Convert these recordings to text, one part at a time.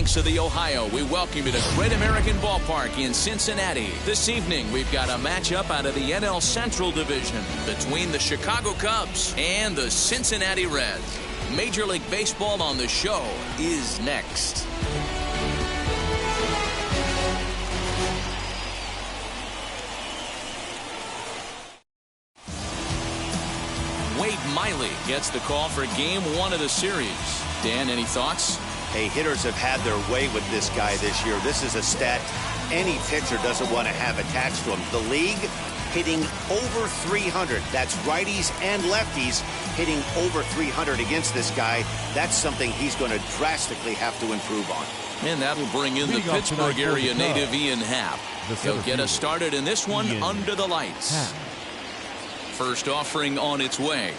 banks of the Ohio, we welcome you to Great American Ballpark in Cincinnati. This evening, we've got a matchup out of the NL Central Division between the Chicago Cubs and the Cincinnati Reds. Major League Baseball on the show is next. Wade Miley gets the call for Game 1 of the series. Dan, any thoughts? Hey, hitters have had their way with this guy this year. This is a stat any pitcher doesn't want to have attached to him. The league hitting over 300. That's righties and lefties hitting over 300 against this guy. That's something he's going to drastically have to improve on. And that'll bring in the Pittsburgh area native Ian Happ. He'll get us started in this one under the lights. First offering on its way.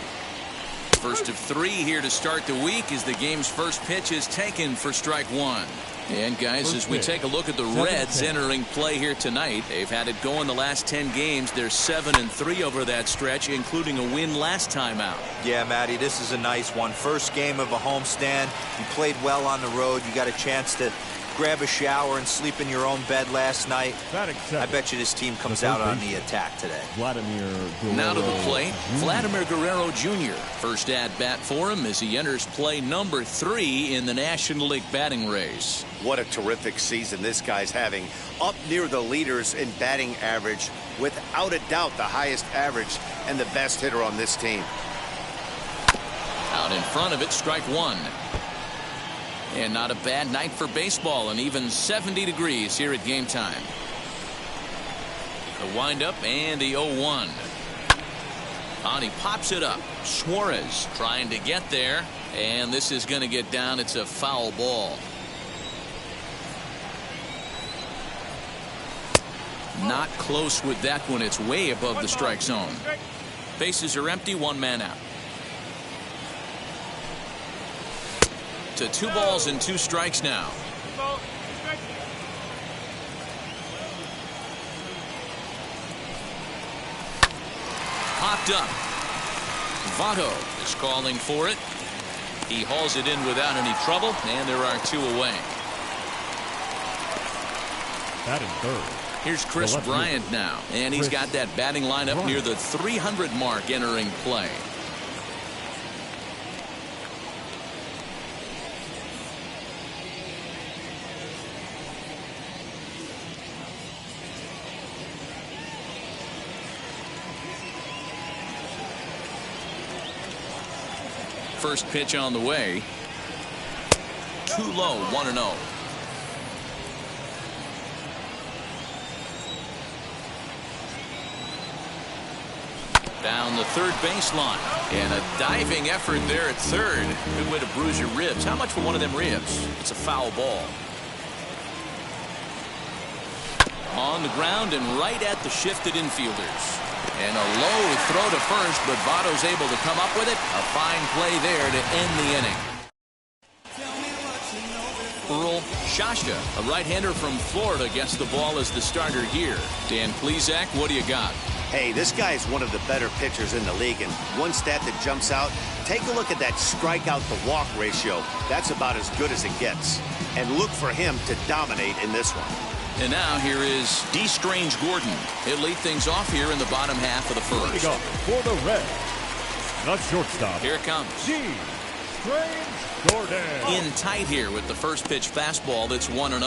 First of 3 here to start the week as the game's first pitch is taken for strike 1. And guys, as we take a look at the Reds entering play here tonight, they've had it going the last 10 games. They're 7-3 over that stretch, including a win last time out. Yeah, Matty, this is a nice one. First game of a homestand. You played well on the road. You got a chance to grab a shower and sleep in your own bed last night. I bet you this team comes out on the attack today. Now to the plate, Vladimir Guerrero Jr. First at bat for him as he enters play number 3 in the National League batting race. What a terrific season this guy's having. Up near the leaders in batting average, without a doubt the highest average and the best hitter on this team. Out in front of it, strike 1. And not a bad night for baseball, and even 70 degrees here at game time. The windup and the 0-1. And he pops it up. Suarez trying to get there, and this is going to get down. It's a foul ball. Not close with that one. It's way above the strike zone. Bases are empty, 1 man out. To 2 balls and 2 strikes now. Popped up. Votto is calling for it. He hauls it in without any trouble, and there are 2 away. Batting third. Here's Chris Bryant now, and he's got that batting lineup near the 300 mark entering play. First pitch on the way. Too low, 1-0. Down the third baseline. And a diving effort there at third. Good way to bruise your ribs. How much for one of them ribs? It's a foul ball. On the ground and right at the shifted infielders. And a low throw to first, but Votto's able to come up with it. A fine play there to end the inning. Earl Shasha, a right-hander from Florida, gets the ball as the starter here. Dan Plesac, what do you got? Hey, this guy is one of the better pitchers in the league, and one stat that jumps out, take a look at that strikeout to walk ratio. That's about as good as it gets. And look for him to dominate in this one. And now here is D. Strange Gordon. He'll lead things off here in the bottom half of the first. For the Reds, the shortstop. Here it comes. D. Strange Gordon. In tight here with the first pitch fastball that's 1-0.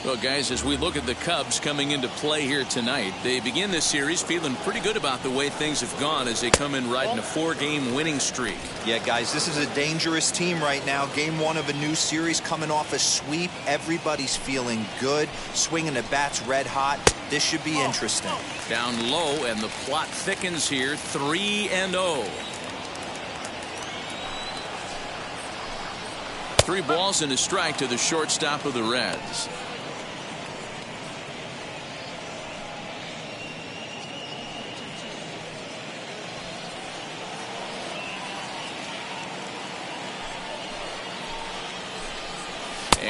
Well, guys, as we look at the Cubs coming into play here tonight, they begin this series feeling pretty good about the way things have gone as they come in riding a 4-game winning streak. Yeah, guys, this is a dangerous team right now. Game 1 of a new series coming off a sweep. Everybody's feeling good. Swinging the bats red hot. This should be interesting. Down low, and the plot thickens here. 3-0. 3 balls and a strike to the shortstop of the Reds.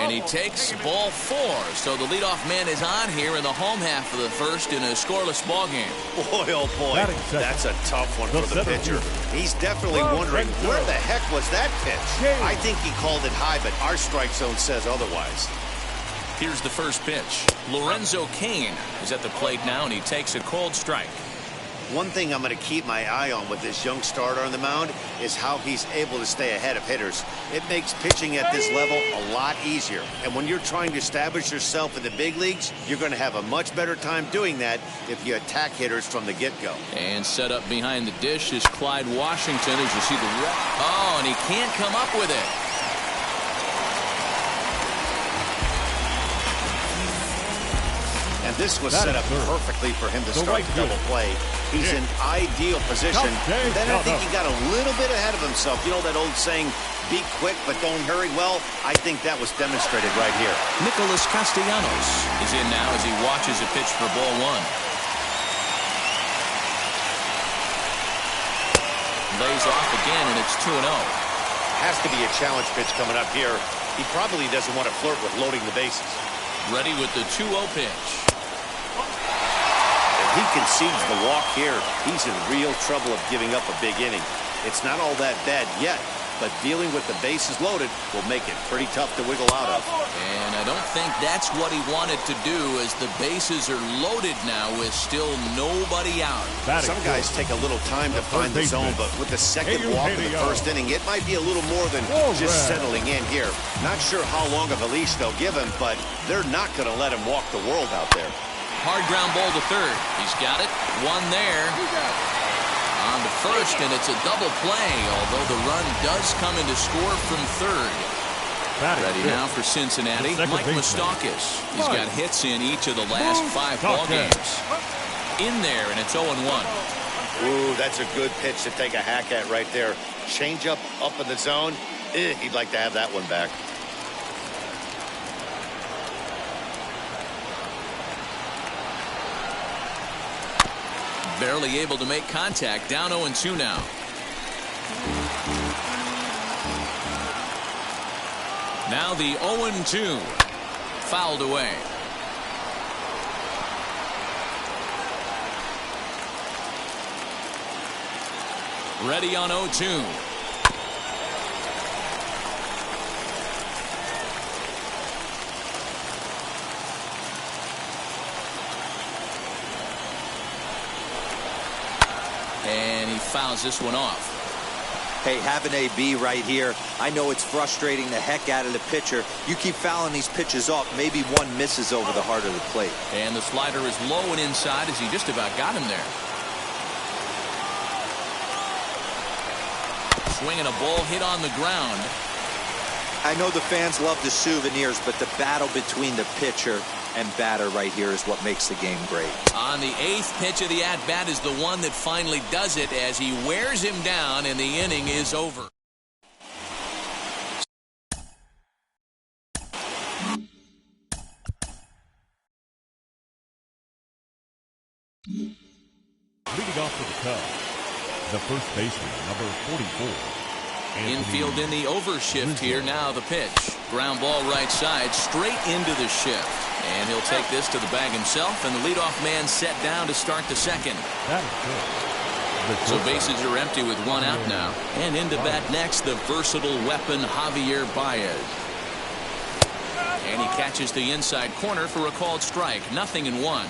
And he takes ball 4. So the leadoff man is on here in the home half of the first in a scoreless ball game. Boy, oh boy, that's a tough one for the pitcher. He's definitely wondering, where the heck was that pitch? I think he called it high, but our strike zone says otherwise. Here's the first pitch. Lorenzo Cain is at the plate now, and he takes a cold strike. One thing I'm going to keep my eye on with this young starter on the mound is how he's able to stay ahead of hitters. It makes pitching at this level a lot easier. And when you're trying to establish yourself in the big leagues, you're going to have a much better time doing that if you attack hitters from the get-go. And set up behind the dish is Clyde Washington, as you see the red. Oh, and he can't come up with it. And this was set up perfectly for him to start the double play. He's in ideal position. Then I think he got a little bit ahead of himself. You know that old saying, be quick but don't hurry? Well, I think that was demonstrated right here. Nicholas Castellanos is in now as he watches a pitch for ball one. Lays off again, and it's 2-0. Has to be a challenge pitch coming up here. He probably doesn't want to flirt with loading the bases. Ready with the 2-0 pitch. If he concedes the walk here, he's in real trouble of giving up a big inning. It's not all that bad yet, but dealing with the bases loaded will make it pretty tough to wiggle out of. And I don't think that's what he wanted to do, as the bases are loaded now with still nobody out. Some guys take a little time to find the zone, but with the second walk in the first inning, it might be a little more than just settling in here. Not sure how long of a leash they'll give him, but they're not going to let him walk the world out there. Hard ground ball to third. He's got it. One there. On to first, and it's a double play, although the run does come in to score from third. Ready now for Cincinnati, Mike Moustakas. He's got hits in each of the last 5 ball games. In there, and it's 0-1. Ooh, that's a good pitch to take a hack at right there. Change up in the zone. He'd like to have that one back. Barely able to make contact. Down 0-2 now. Now the 0-2. Fouled away. Ready on 0-2. And he fouls this one off. Hey, have an AB right here. I know it's frustrating the heck out of the pitcher. You keep fouling these pitches off, maybe one misses over the heart of the plate. And the slider is low and inside as he just about got him there. Swinging a ball hit on the ground. I know the fans love the souvenirs, but the battle between the pitcher and batter right here is what makes the game great. On the 8th pitch of the at-bat is the one that finally does it as he wears him down and the inning is over. Leading off for the Cubs, the first baseman, number 44. Infield in the overshift here. Now the pitch. Ground ball right side, straight into the shift. And he'll take this to the bag himself, and the leadoff man set down to start the second. That is good. So bases are empty with one out now. And into bat next, the versatile weapon Javier Baez. And he catches the inside corner for a called strike. 0-1.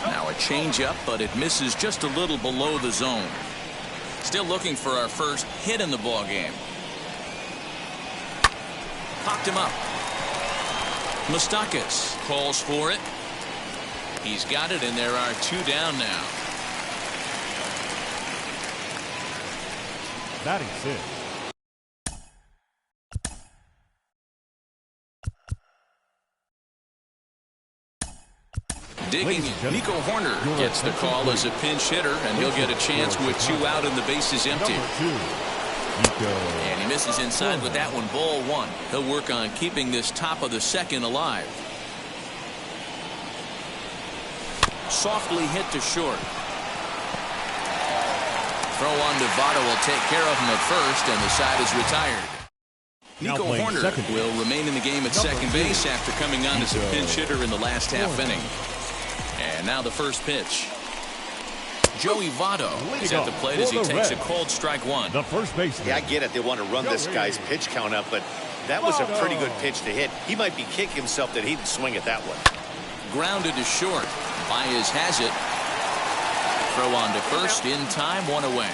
Now a changeup, but it misses just a little below the zone. Still looking for our first hit in the ball game. Popped him up. Moustakas calls for it. He's got it, and there are 2 down now. Batting 6. Digging in. Nico Horner gets the call as a pinch hitter, and he'll get a chance with 2 out and the bases empty. And he misses inside with that one. Ball 1. He'll work on keeping this top of the second alive. Softly hit to short. Throw on to Votto will take care of him at first, and the side is retired. Nico Horner will remain in the game at second base after coming on as a pinch hitter in the last half inning. And now the first pitch. Joey Votto is at the plate as he takes a cold strike one. The first baseman. Yeah, I get it. They want to run this guy's pitch count up, but that was a pretty good pitch to hit. He might be kicking himself that he didn't swing at that one. Grounded to short. Baez has it. Throw on to first in time, one away.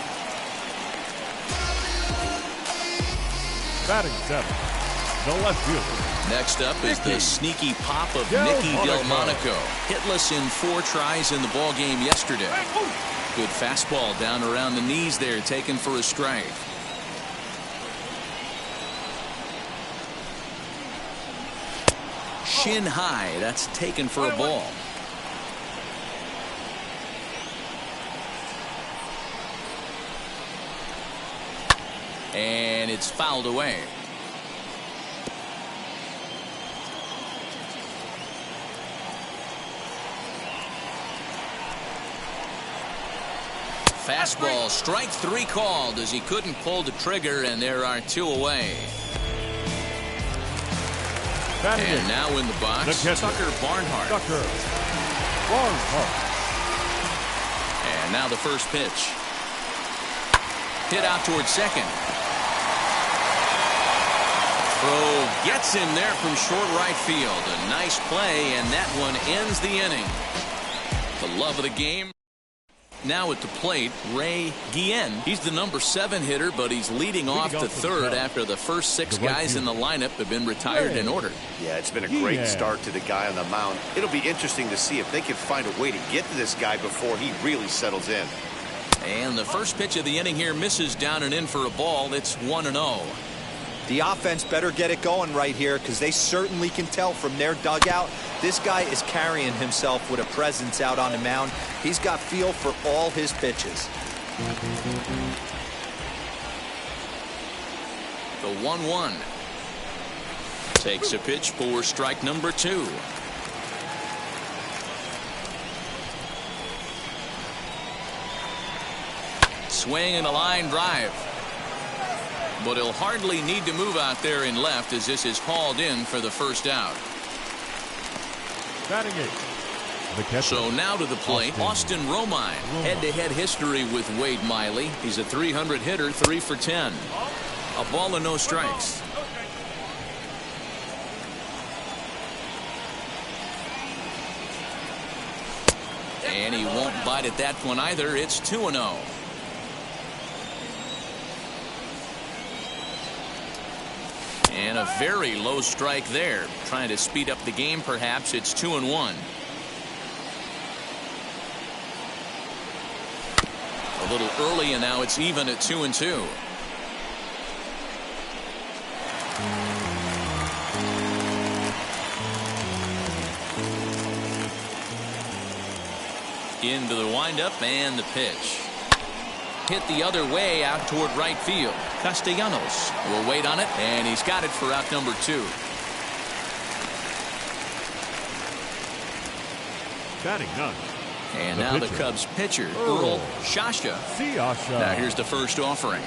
Batting seventh, the left fielder. Next up is the sneaky pop of Nicky Delmonico. Hitless in 4 tries in the ball game yesterday. Good fastball down around the knees there, taken for a strike. Shin high, that's taken for a ball. And it's fouled away. Fastball, strike 3 called as he couldn't pull the trigger, and there are 2 away. And now in the box, Tucker Barnhart. And now the first pitch. Hit out towards second. Throw gets him there from short right field. A nice play, and that one ends the inning. The love of the game. Now at the plate, Ray Guillen. He's the number 7 hitter, but he's leading off the third after the first 6 guys in the lineup have been retired and ordered. Yeah, it's been a great start to the guy on the mound. It'll be interesting to see if they can find a way to get to this guy before he really settles in. And the first pitch of the inning here misses down and in for a ball. It's 1-0. The offense better get it going right here, because they certainly can tell from their dugout this guy is carrying himself with a presence out on the mound. He's got feel for all his pitches. The 1-1 takes a pitch for strike number 2. Swing and a line drive. But he'll hardly need to move out there in left as this is hauled in for the first out. Batting 8. So now to the plate, Austin Romine. Head-to-head history with Wade Miley. He's a 300 hitter, 3 for 10. A ball and no strikes. And he won't bite at that one either. It's 2-0. And a very low strike there. Trying to speed up the game, perhaps. It's 2-1. A little early, and now it's even at 2-2. Into the windup and the pitch. Hit the other way out toward right field. Castellanos will wait on it, and he's got it for out number 2. Batting 9. And now the Cubs pitcher, Earl Shasha. Now here's the first offering.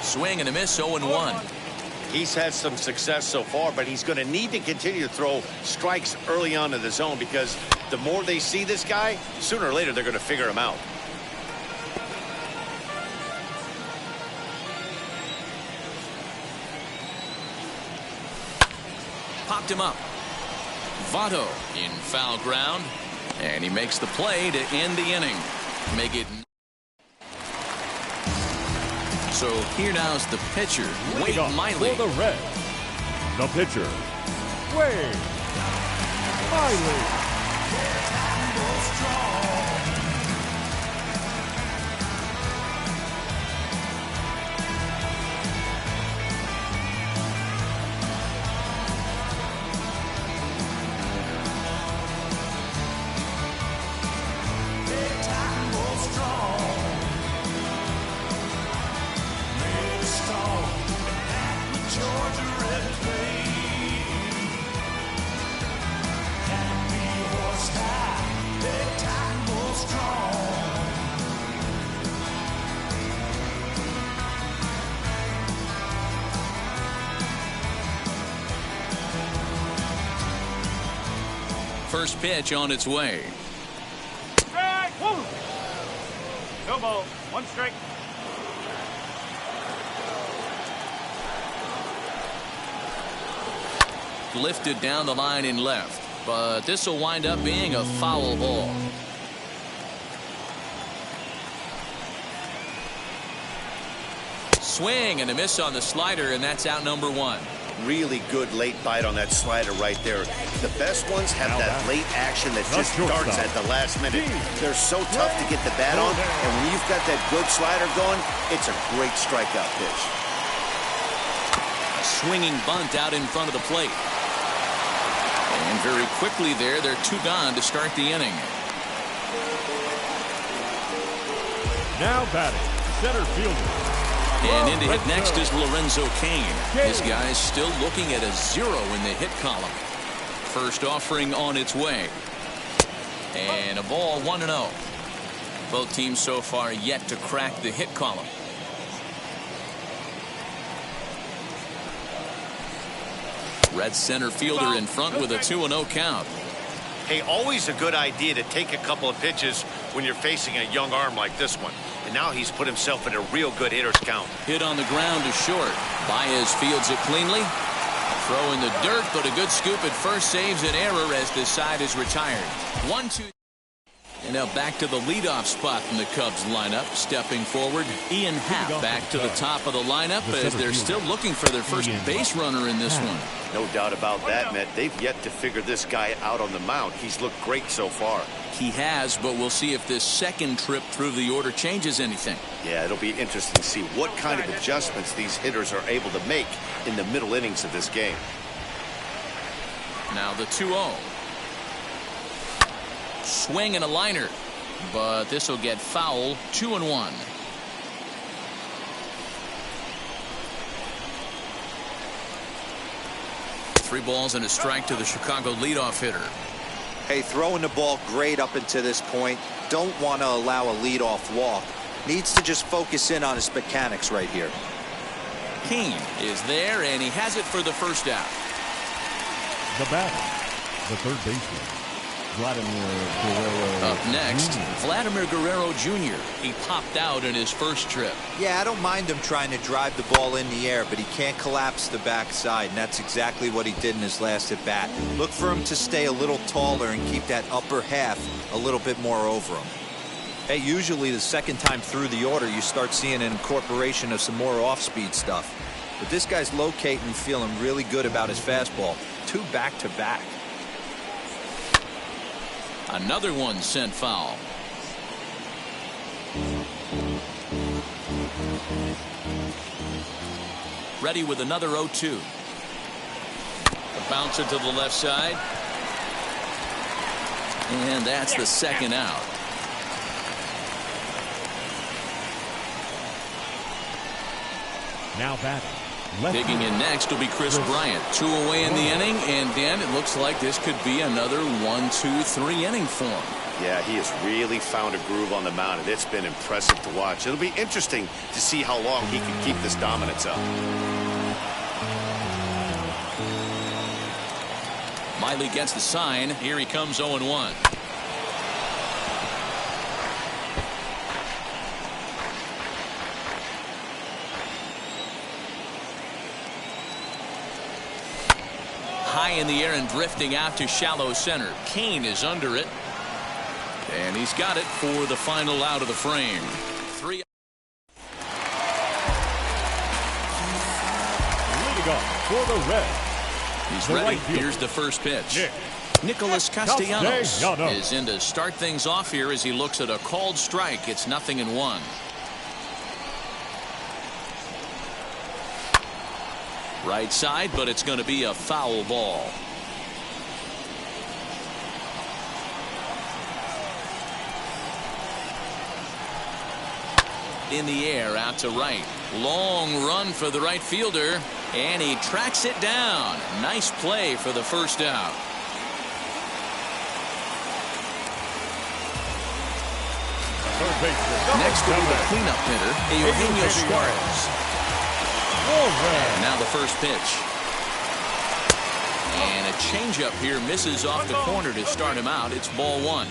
Swing and a miss, 0-1. He's had some success so far, but he's going to need to continue to throw strikes early on in the zone, because the more they see this guy, sooner or later they're going to figure him out. Popped him up. Votto in foul ground, and he makes the play to end the inning. Make it. So here now's the pitcher, Wade Miley. For the Reds, the pitcher, Wade Miley. First pitch on its way. One strike. Lifted down the line in left, but this will wind up being a foul ball. Swing and a miss on the slider, and that's out number one. Really good late bite on that slider right there. The best ones have that late action that just starts at the last minute. They're so tough to get the bat on, and when you've got that good slider going, it's a great strikeout pitch. A swinging bunt out in front of the plate. And very quickly there, they're two gone to start the inning. Now batting, center fielder. And in to hit next is Lorenzo Cain. This guy is still looking at a 0 in the hit column. First offering on its way. And a ball 1-0. Both teams so far yet to crack the hit column. Red center fielder in front with a 2-0 count. Hey, always a good idea to take a couple of pitches when you're facing a young arm like this one. And now he's put himself in a real good hitter's count. Hit on the ground to short. Baez fields it cleanly. Throw in the dirt, but a good scoop at first saves an error as this side is retired. 1-2. And now back to the leadoff spot in the Cubs lineup. Stepping forward, Ian Happ back to the top of the lineup as they're still looking for their first base runner in this one. No doubt about that, Matt. They've yet to figure this guy out on the mound. He's looked great so far. He has, but we'll see if this second trip through the order changes anything. Yeah, it'll be interesting to see what kind of adjustments these hitters are able to make in the middle innings of this game. Now the 2-0. Swing and a liner, but this will get foul. 2-1. Three balls and a strike to the Chicago leadoff hitter. Hey, throwing the ball great up until this point. Don't want to allow a leadoff walk. Needs to just focus in on his mechanics right here. Cain is there, and he has it for the first out. The batter, the third baseman, Vladimir Guerrero. Up next, Vladimir Guerrero Jr. He popped out in his first trip. Yeah, I don't mind him trying to drive the ball in the air, but he can't collapse the backside, and that's exactly what he did in his last at bat. Look for him to stay a little taller and keep that upper half a little bit more over him. Hey, usually the second time through the order, you start seeing an incorporation of some more off-speed stuff. But this guy's locating and feeling really good about his fastball. 2 back-to-back. Another one sent foul. Ready with another 0-2. A bouncer to the left side. And that's the second out. Now batting. Digging in next will be Chris Bryant. 2 away in the inning, and Dan, it looks like this could be another 1-2-3 inning for him. Yeah, he has really found a groove on the mound, and it's been impressive to watch. It'll be interesting to see how long he can keep this dominance up. Miley gets the sign. Here he comes 0-1. High in the air and drifting out to shallow center. Cain is under it. And he's got it for the final out of the frame. 3. Leading off for the Reds. He's ready. Here's the first pitch. Nicholas Castellanos is in to start things off here as he looks at a called strike. It's 0-1. Right side, but it's going to be a foul ball. In the air, out to right. Long run for the right fielder, and he tracks it down. Nice play for the first out. Next will be the cleanup hitter, Eugenio Suarez. And now the first pitch. And a changeup here misses off the corner to start him out. It's ball 1.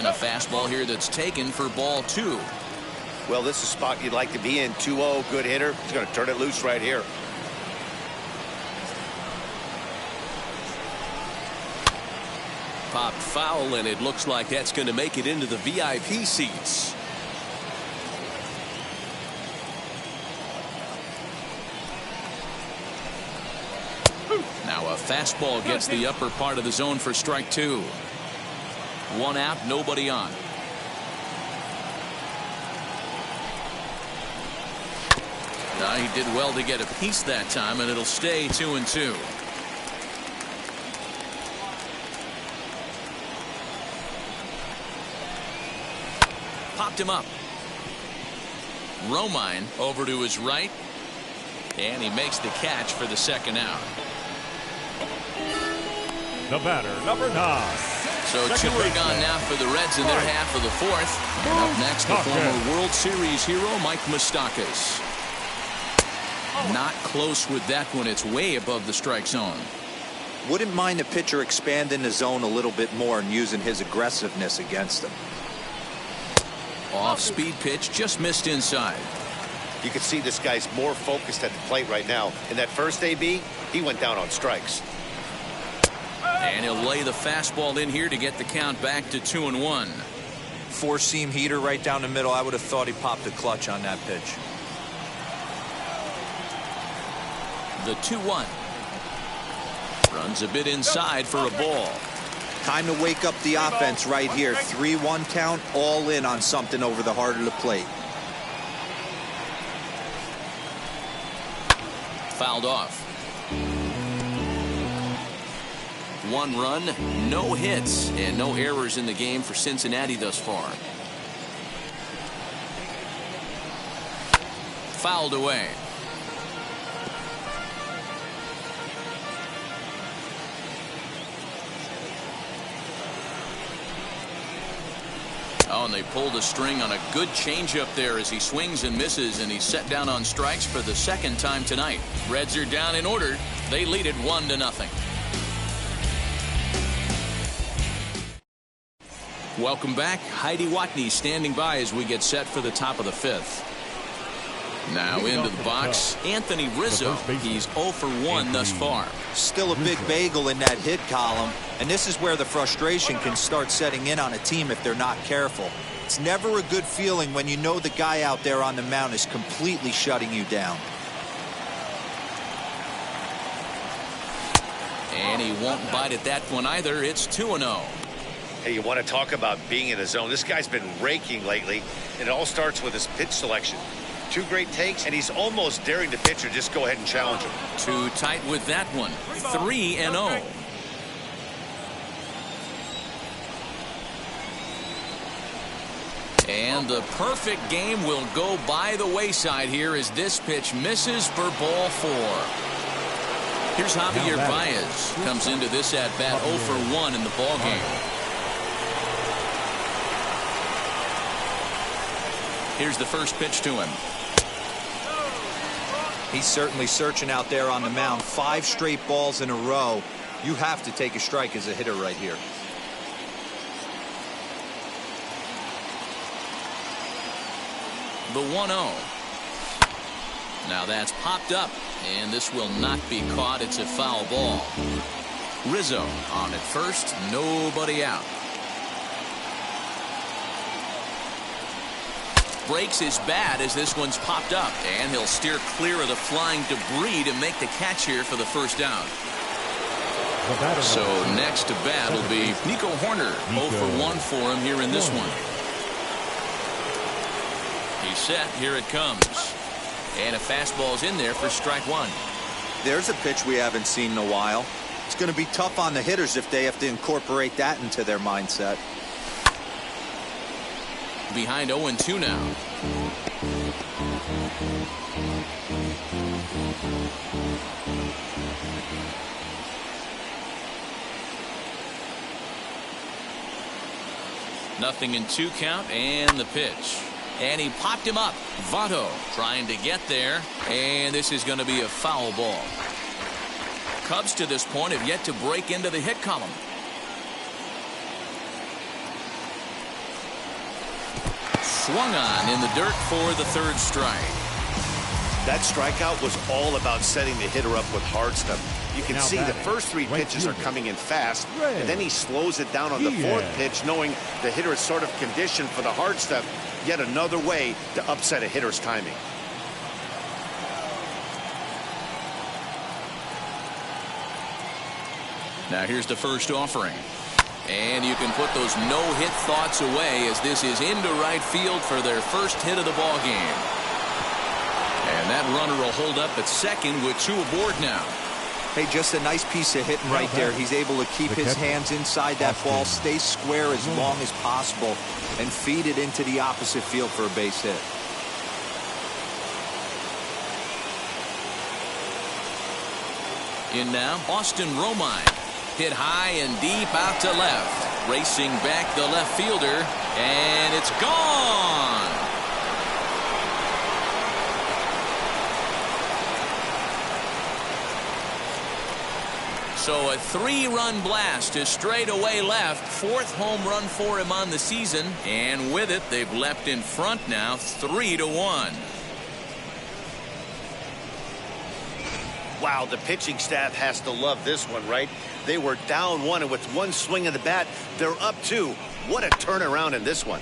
And a fastball here that's taken for ball 2. Well, this is a spot you'd like to be in. 2-0, good hitter. He's going to turn it loose right here. Popped foul, and it looks like that's going to make it into the VIP seats. Now a fastball gets the upper part of the zone for strike 2. 1 out, nobody on. He did well to get a piece that time, and it'll stay 2-2. Popped him up. Romine over to his right, and he makes the catch for the 2nd out. The batter, number 9. So 2 are gone now for the Reds in their half of the 4th. And up next, the former World Series hero, Mike Moustakas. Not close with that one. It's way above the strike zone. Wouldn't mind the pitcher expanding the zone a little bit more and using his aggressiveness against him. Off-speed pitch, just missed inside. You can see this guy's more focused at the plate right now. In that first AB, he went down on strikes. And he'll lay the fastball in here to get the count back to 2-1. 4-seam heater right down the middle. I would have thought he popped a clutch on that pitch. The 2-1. Runs a bit inside for a ball. Time to wake up the offense right here. 3-1 count, all in on something over the heart of the plate. Fouled off. 1 run, no hits, and no errors in the game for Cincinnati thus far. Fouled away. Oh, and they pulled a string on a good changeup there as he swings and misses, and he's set down on strikes for the 2nd time tonight. Reds are down in order. They lead it 1-0. Welcome back. Heidi Watney standing by as we get set for the top of the 5th. Now into the box, Anthony Rizzo. He's 0 for 1 thus far. Still a big bagel in that hit column, and this is where the frustration can start setting in on a team if they're not careful. It's never a good feeling when you know the guy out there on the mound is completely shutting you down. And he won't bite at that one either. It's 2-0. Hey, you want to talk about being in the zone? This guy's been raking lately, and it all starts with his pitch selection. 2 great takes, and he's almost daring the pitcher just go ahead and challenge him. Too tight with that one. 3-0. And the perfect game will go by the wayside here as this pitch misses for ball 4. Here's Javier Baez. Comes into this at-bat 0 for 1 in the ballgame. Here's the first pitch to him. He's certainly searching out there on the mound. 5 straight balls in a row. You have to take a strike as a hitter right here. The 1-0. Now that's popped up, and this will not be caught. It's a foul ball. Rizzo on at first, nobody out. Breaks his bat as this one's popped up, and he'll steer clear of the flying debris to make the catch here for the 1st down. So next to bat will be Nico Horner. 0 for 1 for him here in this one. He's set. Here it comes. And a fastball's in there for strike 1. There's a pitch we haven't seen in a while. It's going to be tough on the hitters if they have to incorporate that into their mindset. Behind 0-2 now. Nothing in 2 count, and the pitch. And he popped him up. Votto trying to get there, and this is going to be a foul ball. Cubs to this point have yet to break into the hit column. swung on in the dirt for the third strike. That strikeout was all about setting the hitter up with hard stuff. You can see the first 3 pitches are coming in fast, and then he slows it down on the 4th pitch, knowing the hitter is sort of conditioned for the hard stuff. Yet another way to upset a hitter's timing. Now here's the first offering. And you can put those no-hit thoughts away as this is into right field for their first hit of the ball game. And that runner will hold up at second with 2 aboard now. Hey, just a nice piece of hitting right there. He's able to keep his hands inside that ball, stay square as long as possible, and feed it into the opposite field for a base hit. In now, Austin Romine. Hit high and deep out to left. Racing back the left fielder, and it's gone. So a 3-run blast to straightaway left. 4th home run for him on the season. And with it, they've leapt in front now 3-1. Wow, the pitching staff has to love this one, right? They were down 1, and with 1 swing of the bat, they're up 2. What a turnaround in this one.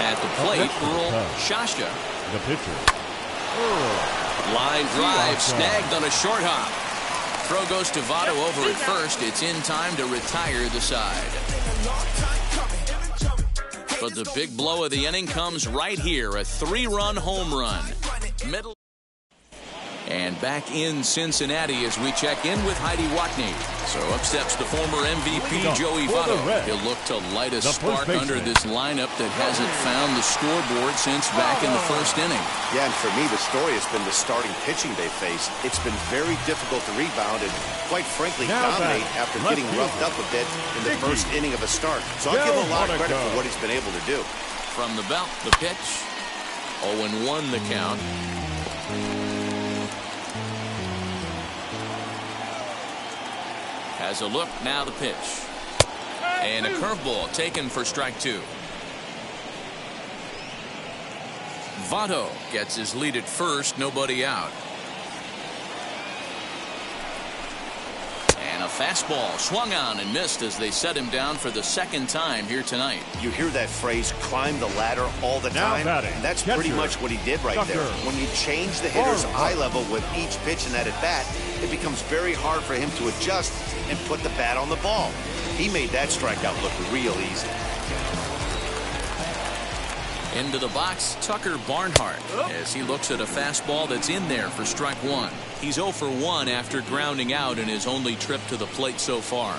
At the plate, Earl Shasha. The pitcher. Line drive snagged on a short hop. Throw goes to Votto over at first. It's in time to retire the side. But the big blow of the inning comes right here. A 3-run home run. Middle. And back in Cincinnati as we check in with Heidi Watney. So up steps the former MVP Joey Votto. He'll look to light a spark under this lineup that hasn't found the scoreboard since back in the first inning. Yeah, and for me, the story has been the starting pitching they face. It's been very difficult to rebound and, quite frankly, dominate after getting roughed up a bit in the first inning of a start. So I'll give him a lot of credit for what he's been able to do. From the belt, the pitch. 0-1 the count. Has a look, now the pitch. And a curveball taken for strike 2. Votto gets his lead at first, nobody out. And a fastball swung on and missed as they set him down for the 2nd time here tonight. You hear that phrase, climb the ladder, all the time. That's pretty much what he did right there. When you change the hitter's eye level with each pitch in that at-bat, it becomes very hard for him to adjust and put the bat on the ball. He made that strikeout look real easy. Into the box, Tucker Barnhart, as he looks at a fastball that's in there for strike 1. He's 0 for 1 after grounding out in his only trip to the plate so far.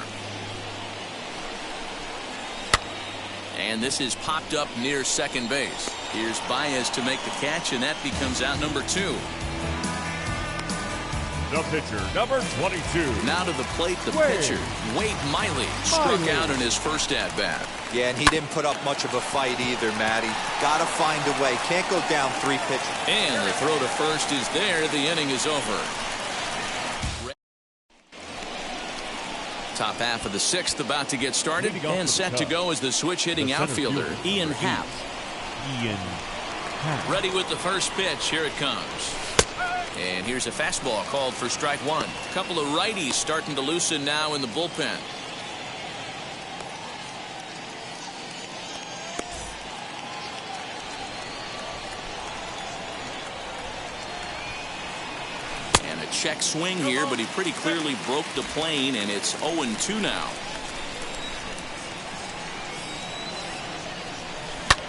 And this is popped up near second base. Here's Baez to make the catch, and that becomes out number 2. The pitcher, number 22. Now to the plate, the pitcher, Wade Miley, struck out in his first at-bat. Yeah, and he didn't put up much of a fight either, Matty. Gotta find a way. Can't go down 3 pitches. And the throw to first is there. The inning is over. Top half of the 6th about to get started. And set to go is the switch-hitting outfielder, Ian Happ. Ready with the first pitch. Here it comes. And here's a fastball called for strike 1. A couple of righties starting to loosen now in the bullpen. And a check swing here, but he pretty clearly broke the plane, and it's 0-2 now.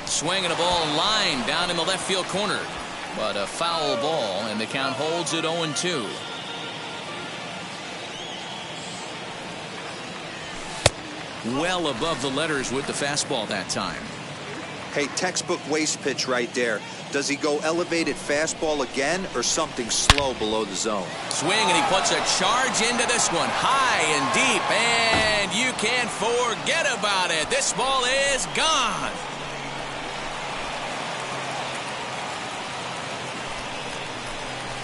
Swinging a ball line down in the left field corner. But a foul ball, and the count holds at 0-2. Well above the letters with the fastball that time. Hey, textbook waste pitch right there. Does he go elevated fastball again or something slow below the zone? Swing, and he puts a charge into this one. High and deep, and you can't forget about it. This ball is gone.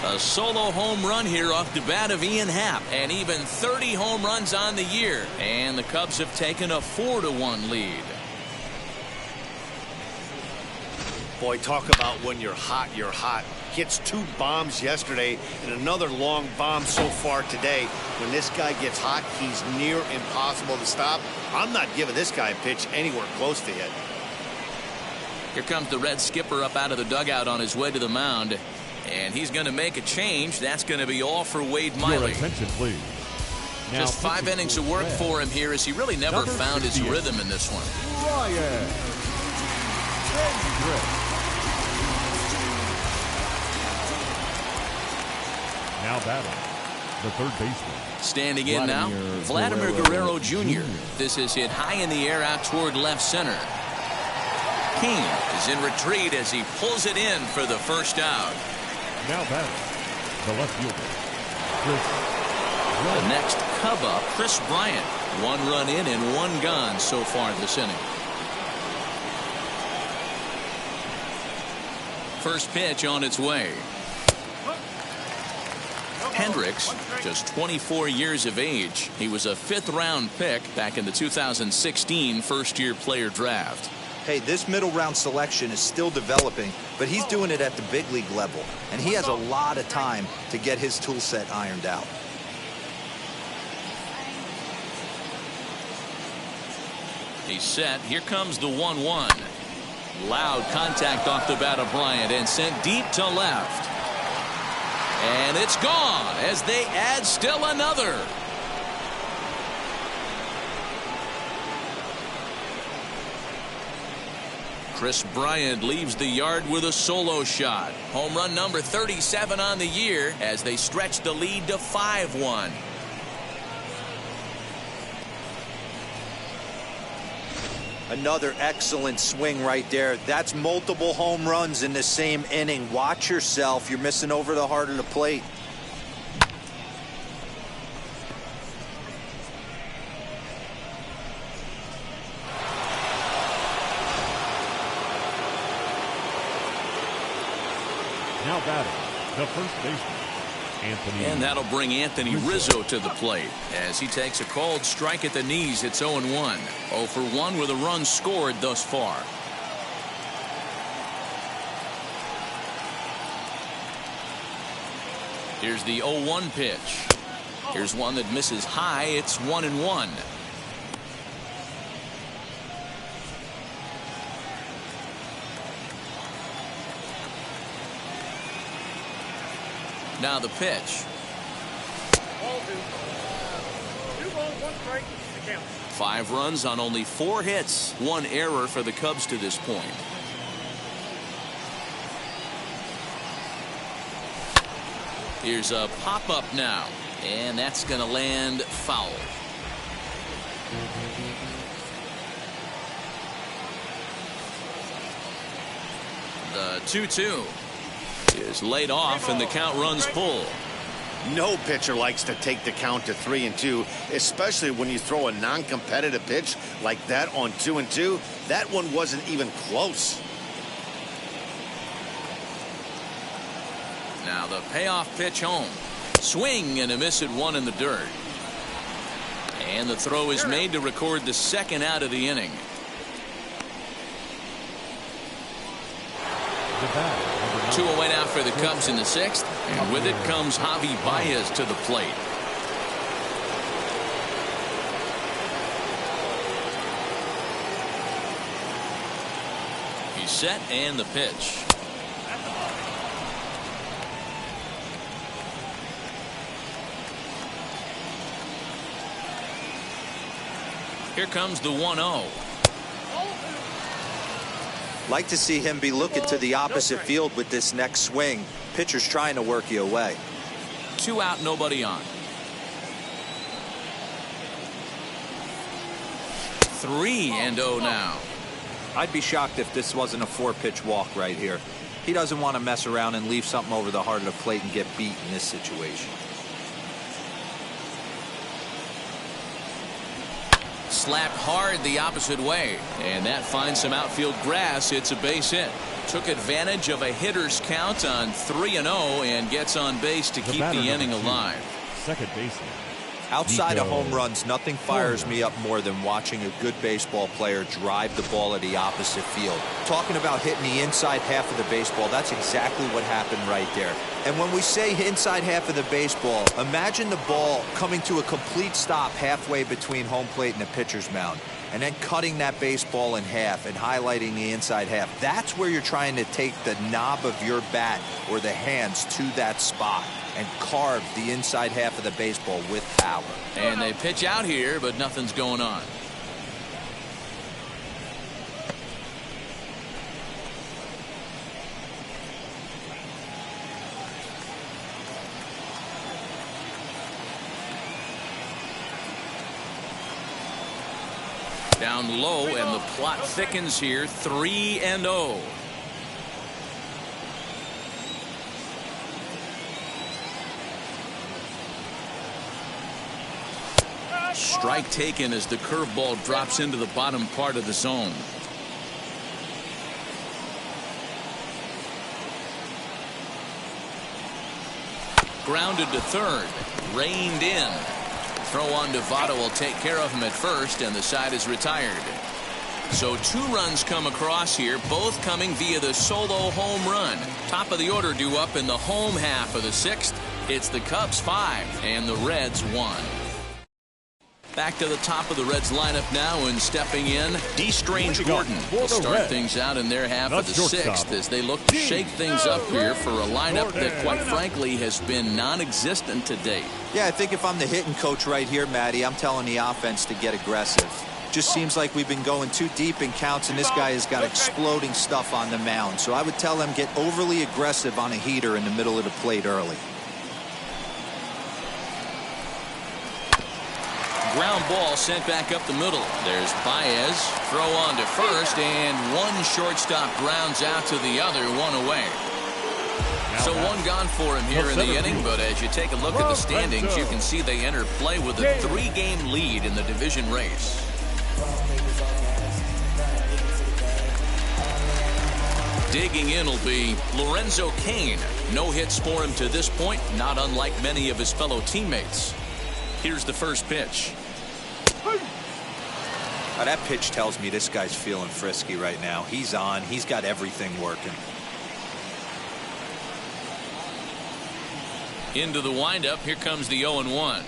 A solo home run here off the bat of Ian Happ, and even 30 home runs on the year. And the Cubs have taken a 4-1 lead. Boy, talk about when you're hot, you're hot. Hits 2 bombs yesterday and another long bomb so far today. When this guy gets hot, he's near impossible to stop. I'm not giving this guy a pitch anywhere close to hit. Here comes the Red skipper up out of the dugout on his way to the mound. And he's going to make a change. That's going to be all for Wade Miley. Your attention, please. Now, just 5 innings of work for him here, as he really never found his rhythm in this one. Ryan. Now batting, the third baseman. Standing in now, Vladimir Guerrero Jr. This is hit high in the air out toward left center. King is in retreat as he pulls it in for the first out. Now batting, the left fielder, The next Cub up, Chris Bryant. 1 run in and 1 gone so far this inning. First pitch on its way. Hendricks, just 24 years of age. He was a 5th-round pick back in the 2016 first-year player draft. Hey, this middle round selection is still developing, but he's doing it at the big league level, and he has a lot of time to get his tool set ironed out. He's set. Here comes the 1-1. Loud contact off the bat of Bryant and sent deep to left. And it's gone as they add still another. Chris Bryant leaves the yard with a solo shot. Home run number 37 on the year as they stretch the lead to 5-1. Another excellent swing right there. That's multiple home runs in the same inning. Watch yourself. You're missing over the heart of the plate. now batting, the first baseman, Anthony. And that'll bring Anthony Rizzo to the plate as he takes a called strike at the knees. It's 0-1. 0 for 1 with a run scored thus far. Here's the 0-1 pitch. Here's one that misses high. It's 1-1. Now the pitch. 5 runs on only 4 hits. 1 error for the Cubs to this point. Here's a pop-up now. And that's going to land foul. The 2-2 is laid off and the count runs full. No pitcher likes to take the count to 3-2, especially when you throw a non-competitive pitch like that on 2-2. That one wasn't even close. Now the payoff pitch home. Swing and a miss at 1 in the dirt. And the throw is made to record the second out of the inning. Two away now for the Cubs in the 6th. And with it comes Javi Baez to the plate. He's set and the pitch. Here comes the 1-0. Like to see him be looking to the opposite field with this next swing. Pitcher's trying to work you away. 2 out, nobody on. 3-0 now. I'd be shocked if this wasn't a 4-pitch walk right here. He doesn't want to mess around and leave something over the heart of the plate and get beat in this situation. Slapped hard the opposite way, and that finds some outfield grass. It's a base hit. Took advantage of a hitter's count on 3-0 and gets on base to keep the inning alive. Second baseman. Outside of home runs, nothing fires me up more than watching a good baseball player drive the ball at the opposite field. Talking about hitting the inside half of the baseball, that's exactly what happened right there. And when we say inside half of the baseball, imagine the ball coming to a complete stop halfway between home plate and the pitcher's mound, and then cutting that baseball in half and highlighting the inside half. That's where you're trying to take the knob of your bat or the hands to that spot and carve the inside half of the baseball with power. And they pitch out here, but nothing's going on. Down low, and the plot thickens here. 3-0. Strike taken as the curveball drops into the bottom part of the zone. Grounded to third. Reined in. Throw on to Votto will take care of him at first, and the side is retired. So 2 runs come across here, both coming via the solo home run. Top of the order due up in the home half of the 6th. It's the Cubs 5 and the Reds 1. Back to the top of the Reds lineup now, and stepping in, D. Strange Gordon will start things out in their half of the 6th as they look to shake things up here for a lineup that, quite frankly, has been non-existent to date. Yeah, I think if I'm the hitting coach right here, Matty, I'm telling the offense to get aggressive. Just seems like we've been going too deep in counts, and this guy has got exploding stuff on the mound. So I would tell them get overly aggressive on a heater in the middle of the plate early. Ground ball sent back up the middle. There's Baez. Throw on to first, and one shortstop grounds out to the other, 1 away. So 1 gone for him here in the inning, but as you take a look at the standings, you can see they enter play with a 3-game lead in the division race. Digging in will be Lorenzo Cain. No hits for him to this point, not unlike many of his fellow teammates. Here's the first pitch. Now that pitch tells me this guy's feeling frisky right now. He's on. He's got everything working. Into the windup. Here comes the 0-1.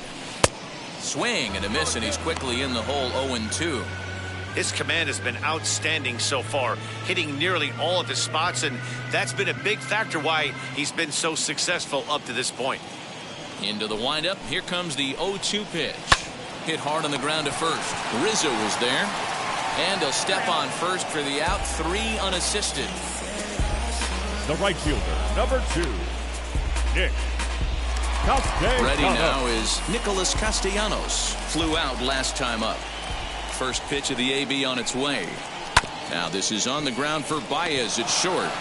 Swing and a miss, and he's quickly in the hole. 0-2. His command has been outstanding so far, hitting nearly all of his spots, and that's been a big factor why he's been so successful up to this point. Into the windup. Here comes the 0-2 pitch. Hit hard on the ground to first. Rizzo was there, and he'll step on first for the out. 3 unassisted. The right fielder, number 2, Nick Castellanos. Ready now is Nicholas Castellanos. Flew out last time up. First pitch of the AB on its way. Now this is on the ground for Baez. It's short.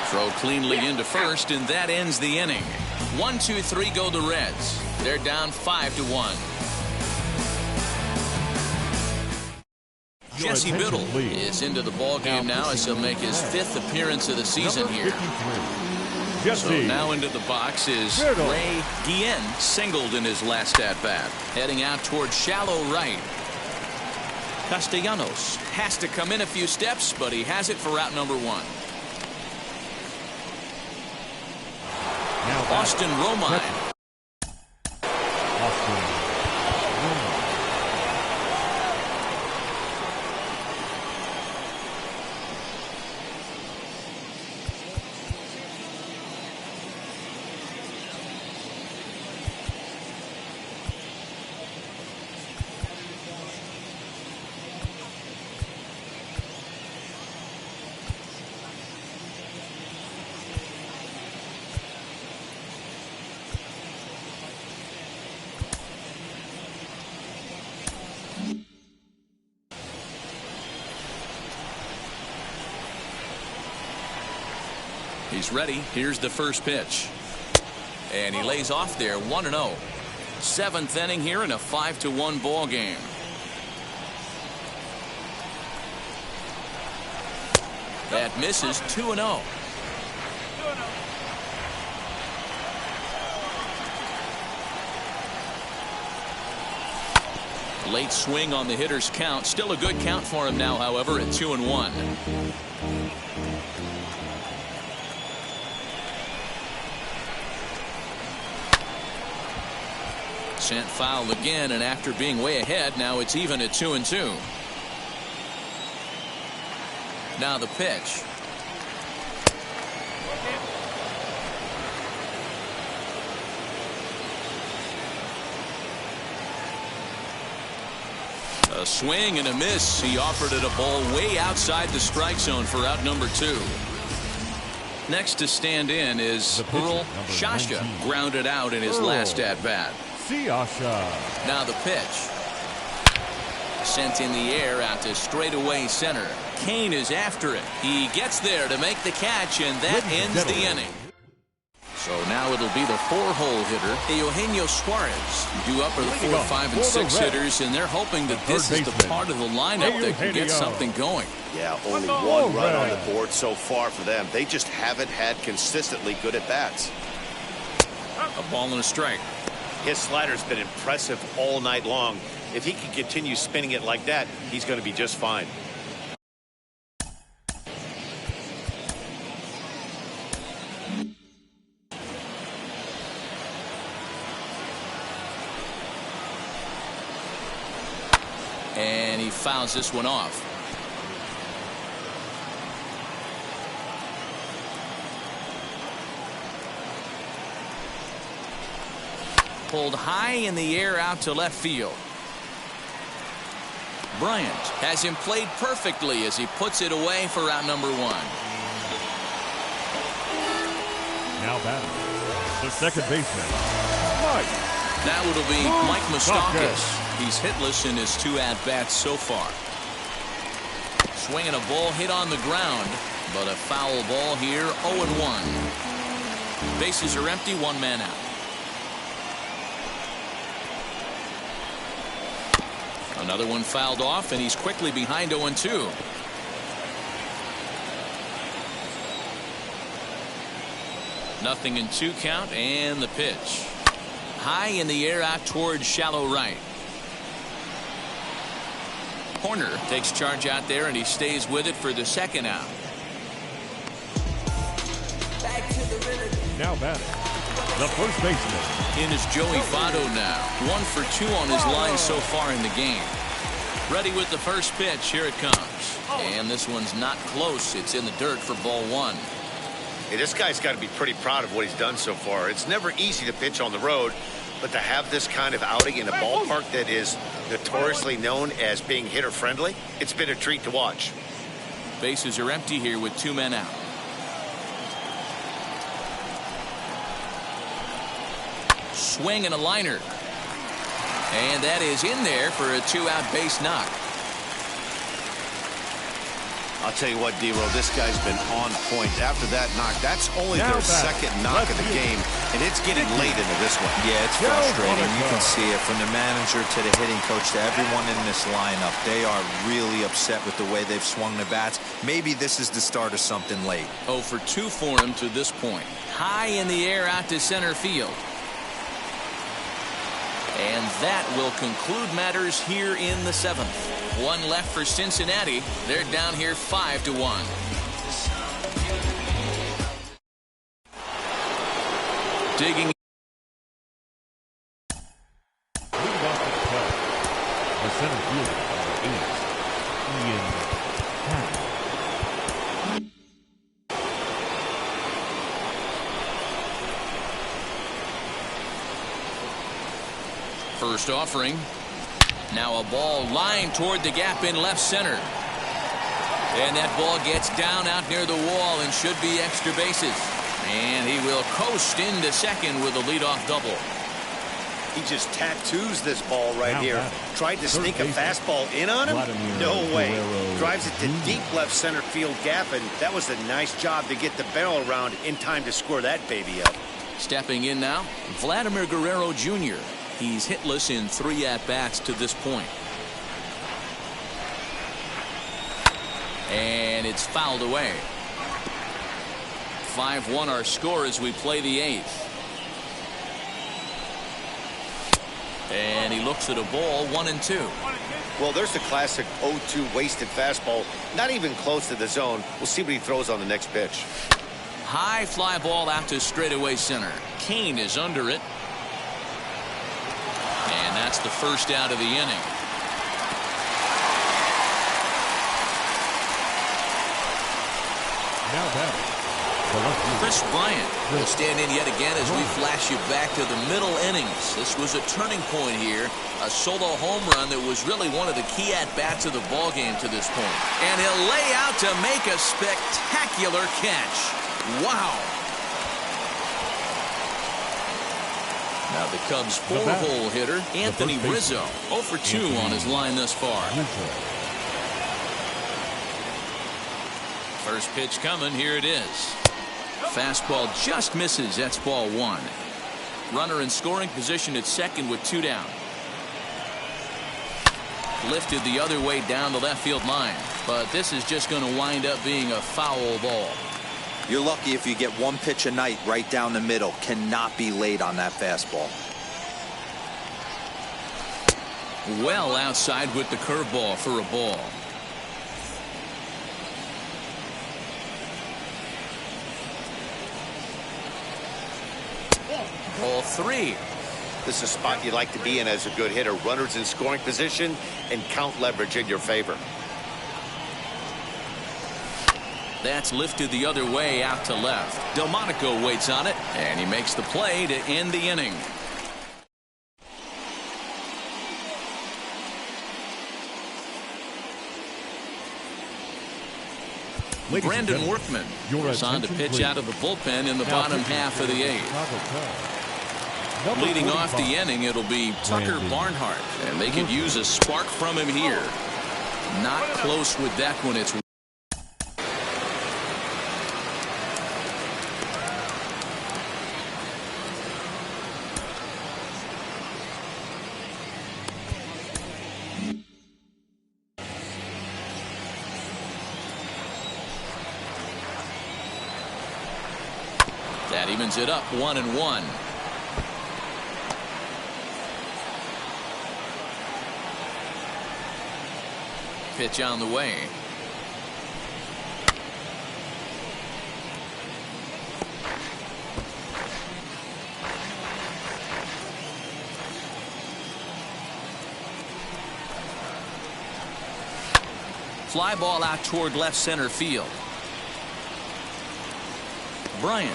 Throw cleanly into first, and that ends the inning. 1, 2, 3 go the Reds. They're down 5-1. Jesse Biddle is into the ball game now as he'll make his 5th appearance of the season here. So now into the box is Ray Guillen, singled in his last at-bat. Heading out towards shallow right. Castellanos has to come in a few steps, but he has it for out number 1. Austin Romine. He's ready. Here's the first pitch. And he lays off there. 1-0. 7th inning here in a 5-1 ball game. That misses. 2-0. Late swing on the hitter's count. Still a good count for him now, however, at 2-1. Sent foul again, and after being way ahead, now it's even at 2-2. Now the pitch. A swing and a miss. He offered it a ball way outside the strike zone for out number 2. Next to stand in is Earl Shasha, grounded out in his last at-bat. Now the pitch. Sent in the air out to straightaway center. Kane is after it. He gets there to make the catch, and that ends the inning. So now it'll be the 4-hole hitter, Eugenio Suarez. Due up are the 4, 5, and 6 hitters, and they're hoping that this is the part of the lineup that can get something going. Yeah, only one run on the board so far for them. They just haven't had consistently good at-bats. A ball and a strike. His slider's been impressive all night long. If he can continue spinning it like that, he's going to be just fine. And he fouls this one off. Pulled high in the air out to left field. Bryant has him played perfectly as he puts it away for out number 1. Now batting, the second baseman, Mike. That would be Mike Moustakas. He's hitless in his 2 at-bats so far. Swinging a ball hit on the ground, but a foul ball here, 0-1. Bases are empty, 1 man out. Another one fouled off, and he's quickly behind 0-2. Nothing in 2 count, and the pitch. High in the air out towards shallow right. Horner takes charge out there, and he stays with it for the 2nd out. Now batting, the first baseman. In is Joey Votto now. 1 for 2 on his line so far in the game. Ready with the first pitch. Here it comes. And this one's not close. It's in the dirt for ball 1. Hey, this guy's got to be pretty proud of what he's done so far. It's never easy to pitch on the road, but to have this kind of outing in a ballpark that is notoriously known as being hitter-friendly, it's been a treat to watch. Bases are empty here with 2 men out. Swing and a liner. And that is in there for a 2-out base knock. I'll tell you what, D-Row, this guy's been on point. After that knock, that's only their 2nd knock of the game, and it's getting late into this one. Yeah, it's frustrating. You can see it from the manager to the hitting coach to everyone in this lineup. They are really upset with the way they've swung the bats. Maybe this is the start of something late. 0 for 2 for him to this point. High in the air out to center field. And that will conclude matters here in the 7th. 1 left for Cincinnati. They're down here 5-1. Digging. Leading off the plate, the center fielder, Ian Happ. First offering. Now a ball lined toward the gap in left center. And that ball gets down out near the wall and should be extra bases. And he will coast into second with a leadoff double. He just tattoos this ball right here. Tried to sneak a fastball in on him? No way. Drives it to deep left center field gap, and that was a nice job to get the barrel around in time to score that baby up. Stepping in now, Vladimir Guerrero Jr. He's hitless in 3 at-bats to this point. And it's fouled away. 5-1 our score as we play the 8th. And he looks at a ball, 1-2. Well, there's the classic 0-2 wasted fastball. Not even close to the zone. We'll see what he throws on the next pitch. High fly ball out to straightaway center. Kane is under it. And that's the first out of the inning. Now batting, Chris Bryant will stand in yet again as we flash you back to the middle innings. This was a turning point here. A solo home run that was really one of the key at-bats of the ballgame to this point. And he'll lay out to make a spectacular catch. Wow. Now the Cubs' 4-hole hitter, Anthony Rizzo, 0 for 2 on his line thus far. First pitch coming. Here it is. Fastball just misses. That's ball 1. Runner in scoring position at second with 2 down. Lifted the other way down the left field line. But this is just going to wind up being a foul ball. You're lucky if you get one pitch a night right down the middle. Cannot be late on that fastball. Well outside with the curveball for a ball. Ball 3. This is a spot you'd like to be in as a good hitter. Runners in scoring position and count leverage in your favor. That's lifted the other way out to left. Delmonico waits on it, and he makes the play to end the inning. Brandon Workman is on to pitch out of the bullpen in the bottom half of the 8th. Leading off the inning, it'll be Tucker Barnhart, and they could use a spark from him here. Not close with that one. It's that evens it up 1-1. Pitch on the way. Fly ball out toward left center field. Bryant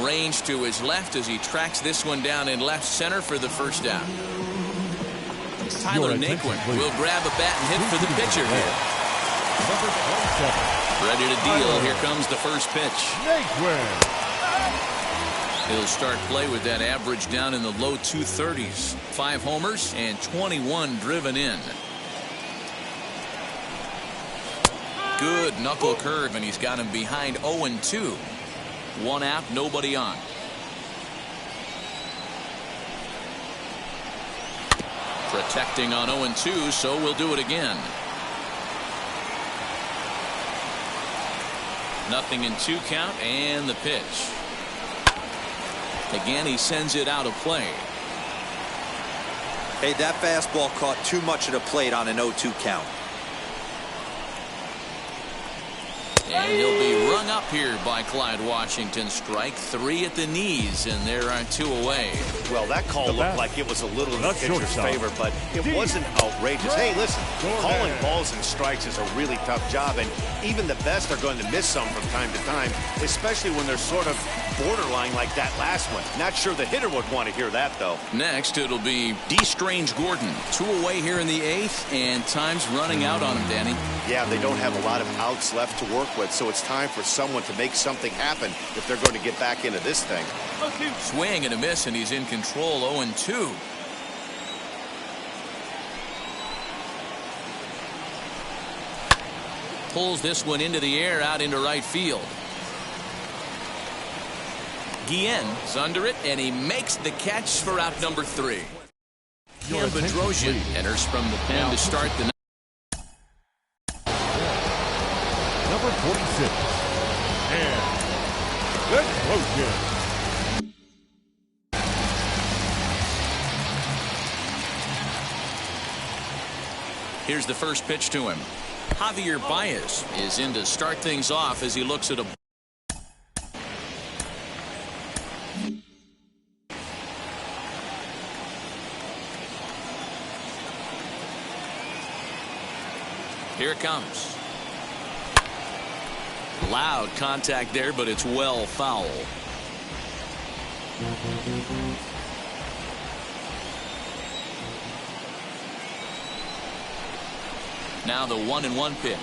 arranged to his left as he tracks this one down in left center for the first down. Tyler Naquin will grab a bat and hit for the pitcher here. Ready to deal. Here comes the first pitch. He'll start play with that average down in the low 230s. 5 homers and 21 driven in. Good knuckle curve, and he's got him behind 0-2. 1 out, nobody on. Protecting on 0-2, so we'll do it again. Nothing in 2 count, and the pitch. Again, he sends it out of play. Hey, that fastball caught too much of the plate on an 0-2 count. And he'll be rung up here by Clyde Washington. Strike 3 at the knees, and there are 2 away. Well, that call looked like it was a little in the pitcher's favor, but it wasn't outrageous. Hey, listen, calling balls and strikes is a really tough job, and even the best are going to miss some from time to time, especially when they're sort of borderline like that last one. Not sure the hitter would want to hear that, though. Next, it'll be D. Strange Gordon. 2 away here in the 8th, and time's running out on him, Danny. Yeah, they don't have a lot of outs left to work with, so it's time for someone to make something happen if they're going to get back into this thing. Swing and a miss, and he's in control. 0-2. Pulls this one into the air out into right field. Guillen's under it, and he makes the catch for out number 3. Cam Bedrosian enters from the pen to start the 46. And explosion. Here's the first pitch to him. Javier Baez is in to start things off as he looks at a. Here it comes. Loud contact there, but it's well foul. Now the 1-1 pitch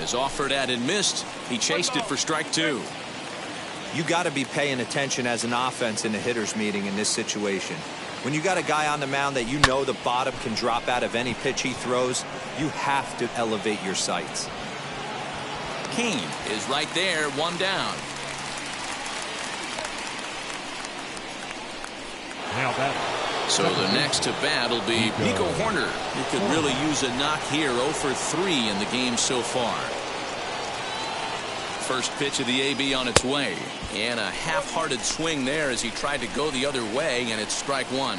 is offered at and missed. He chased it for strike two. You got to be paying attention as an offense in a hitter's meeting in this situation. When you got a guy on the mound that you know the bottom can drop out of any pitch he throws, you have to elevate your sights. Kane is right there, one down. Now that. So the next to bat will be Nico Horner. He could really use a knock here. 0 for 3 in the game so far. First pitch of the AB on its way. And a half-hearted swing there as he tried to go the other way, and it's strike one.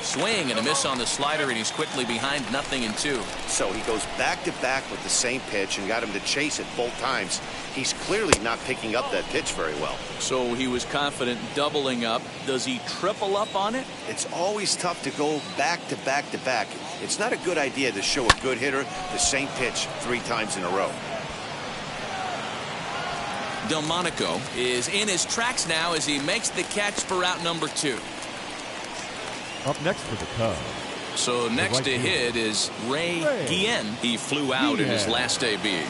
Swing and a miss on the slider, and he's quickly behind 0-2. So he goes back-to-back with the same pitch and got him to chase it both times. He's clearly not picking up that pitch very well. So he was confident doubling up. Does he triple up on it? It's always tough to go back-to-back-to-back. It's not a good idea to show a good hitter the same pitch 3 times in a row. Delmonico is in his tracks now as he makes the catch for out number 2. Up next for the Cubs. So next to hit is Ray Guillen. He flew out in his last AB.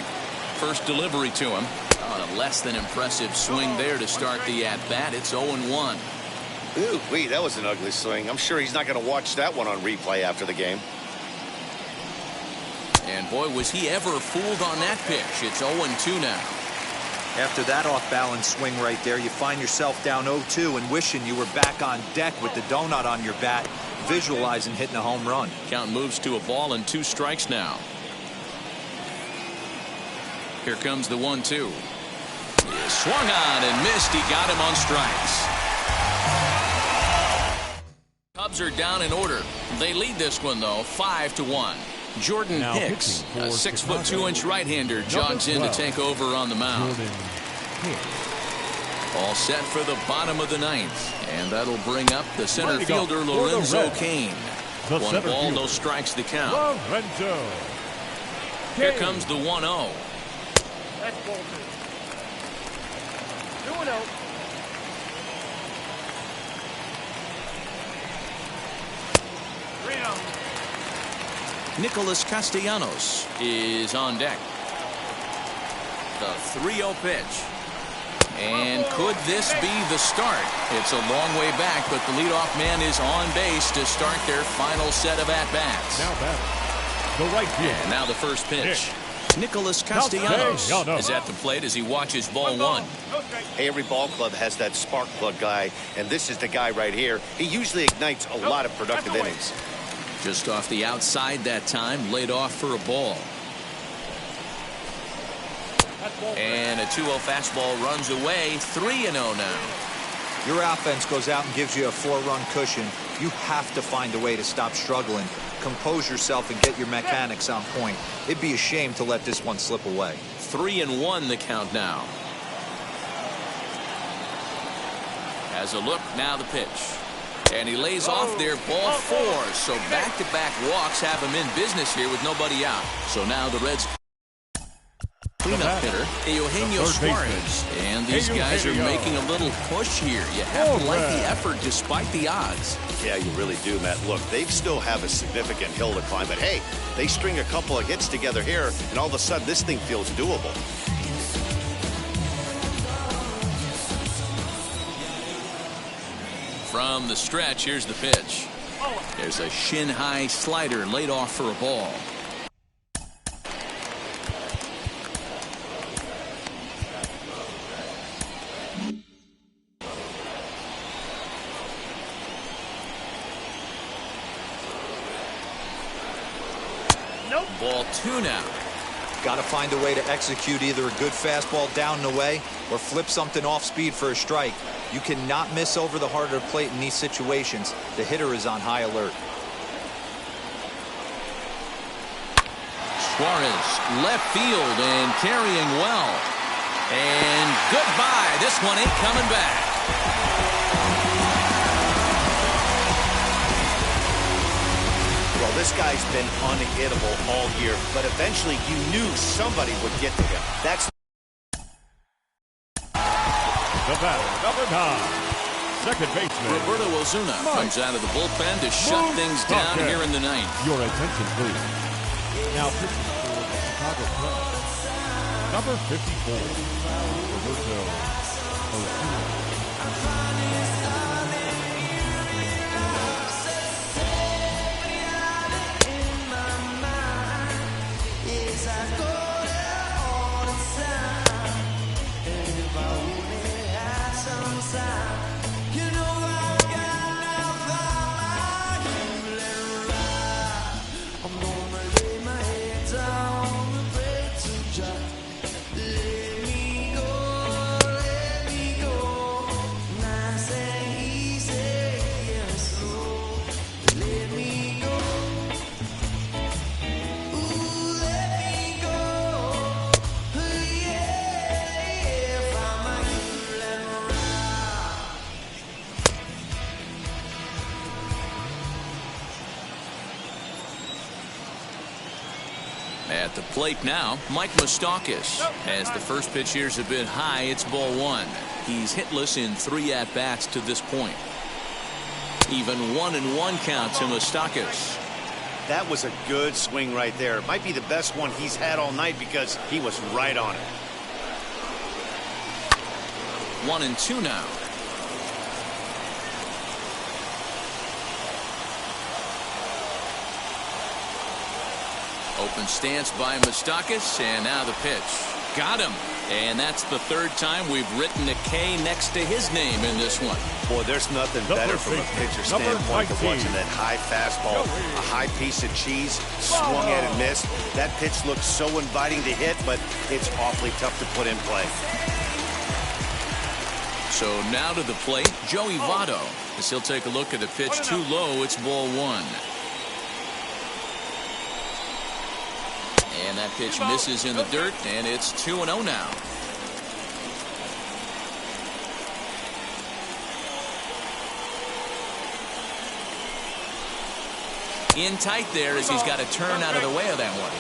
First delivery to him. On a less than impressive swing there to start the at-bat. It's 0-1. Ooh, wait, that was an ugly swing. I'm sure he's not going to watch that one on replay after the game. And boy, was he ever fooled on that pitch. It's 0-2 now. After that off-balance swing right there, you find yourself down 0-2 and wishing you were back on deck with the donut on your bat, visualizing hitting a home run. Count moves to a ball and 2 strikes now. Here comes the 1-2. Swung on and missed. He got him on strikes. Cubs are down in order. They lead this one, though, 5-1. Jordan now Hicks, a 6'2" right-hander, jogs in to take over on the mound. All set for the bottom of the 9th, and that'll bring up the center fielder Lorenzo Cain. 1 ball, no strikes to count. Lorenzo. Here comes the 1-0. That's Bolton. 2-0. Nicholas Castellanos is on deck. The 3-0 pitch. And could this be the start? It's a long way back, but the leadoff man is on base to start their final set of at-bats. Now batting. The right field. And now the first pitch. Nicholas Castellanos is at the plate as he watches ball 1. Hey, every ball club has that spark plug guy, and this is the guy right here. He usually ignites a lot of productive innings. Just off the outside that time, laid off for a ball. And a 2-0 fastball runs away. 3-0 now. Your offense goes out and gives you a 4-run cushion. You have to find a way to stop struggling. Compose yourself and get your mechanics on point. It'd be a shame to let this one slip away. 3-1 the count now. As a look, now the pitch. And he lays off there, ball 4. So back-to-back walks have him in business here with nobody out. So now the Reds cleanup hitter, Eugenio Suarez. And these guys are making a little push here. You have to like the effort despite the odds. Yeah, you really do, Matt. Look, they still have a significant hill to climb, but hey, they string a couple of hits together here, and all of a sudden this thing feels doable. From the stretch, here's the pitch. There's a shin-high slider laid off for a ball. Ball 2 now. Got to find a way to execute either a good fastball down and away or flip something off speed for a strike. You cannot miss over the heart of the plate in these situations. The hitter is on high alert. Suarez, left field and carrying well. And goodbye. This one ain't coming back. Well, this guy's been unhittable all year, but eventually you knew somebody would get to him. That's the batter, number 9, second baseman Roberto Ozuna comes out of the bullpen to shut things down here in the ninth. Your attention, please. Now pitching for the Chicago Cubs, number 54, Roberto Ozuna. At the plate now, Mike Moustakas. As the first pitch here's a bit high, it's ball 1. He's hitless in 3 at-bats to this point. Even 1-1 count to Moustakas. That was a good swing right there. It might be the best one he's had all night because he was right on it. 1-2 now. Open stance by Moustakas, and now the pitch. Got him. And that's the 3rd time we've written a K next to his name in this one. Boy, there's nothing better from a pitcher standpoint than watching that high fastball, a high piece of cheese, swung at and missed. That pitch looks so inviting to hit, but it's awfully tough to put in play. So now to the plate, Joey Votto. As he'll take a look at the pitch too low, it's ball 1. And that pitch misses in the dirt, and it's 2-0 now. In tight there as he's got to turn out of the way of that one.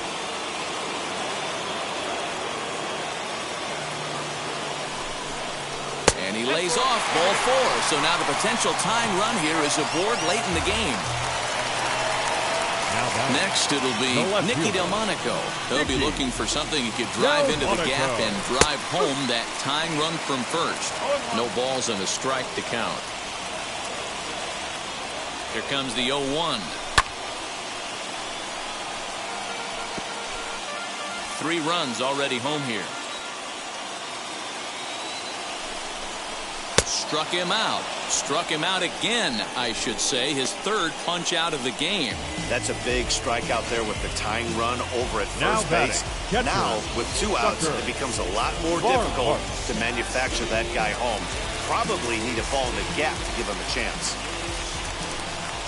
And he lays off ball 4. So now the potential tying run here is aboard late in the game. Next, it'll be Nicky Delmonico. He'll be looking for something he could drive into the gap and drive home that tying run from first. No balls and a strike to count. Here comes the 0-1. 3 runs already home here. Struck him out. Struck him out again, I should say. His 3rd punch out of the game. That's a big strikeout there with the tying run over at first base. Now, with 2 outs, it becomes a lot more difficult to manufacture that guy home. Probably need a ball in the gap to give him a chance.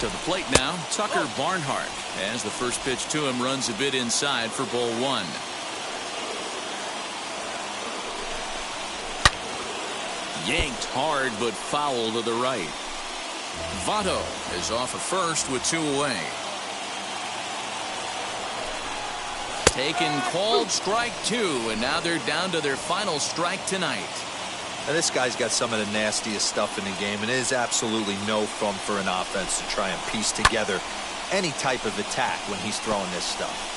To the plate now, Tucker Barnhart. As the first pitch to him runs a bit inside for ball 1. Yanked hard, but foul to the right. Votto is off at first with 2 away. Taken, called, strike 2, and now they're down to their final strike tonight. Now this guy's got some of the nastiest stuff in the game, and it is absolutely no fun for an offense to try and piece together any type of attack when he's throwing this stuff.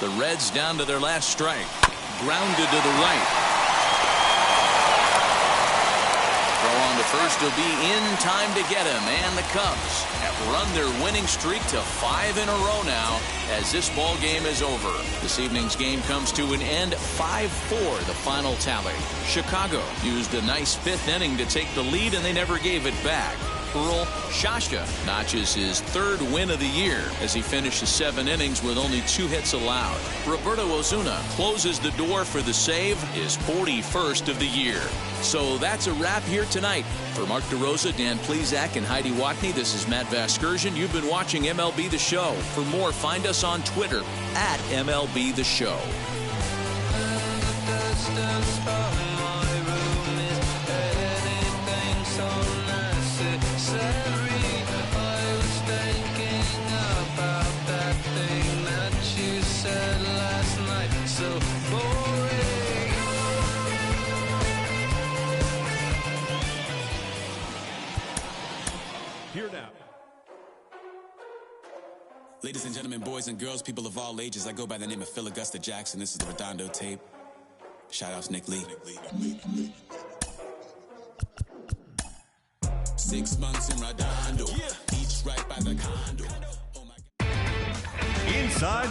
The Reds down to their last strike. Grounded to the right. Throw on to first will be in time to get him. And the Cubs have run their winning streak to 5 in a row now as this ball game is over. This evening's game comes to an end 5-4, the final tally. Chicago used a nice 5th inning to take the lead, and they never gave it back. Earl Shasha notches his 3rd win of the year as he finishes 7 innings with only 2 hits allowed. Roberto Osuna closes the door for the save, his 41st of the year. So that's a wrap here tonight. For Mark DeRosa, Dan Plesac, and Heidi Watney, this is Matt Vasgersian. You've been watching MLB The Show. For more, find us on Twitter at MLB The Show. Here now. Ladies and gentlemen, boys and girls, people of all ages, I go by the name of Phil Augusta Jackson. This is the Redondo tape. Shout outs Nick Lee. 6 months in Redondo, beach right by the condo. Oh my God. Inside the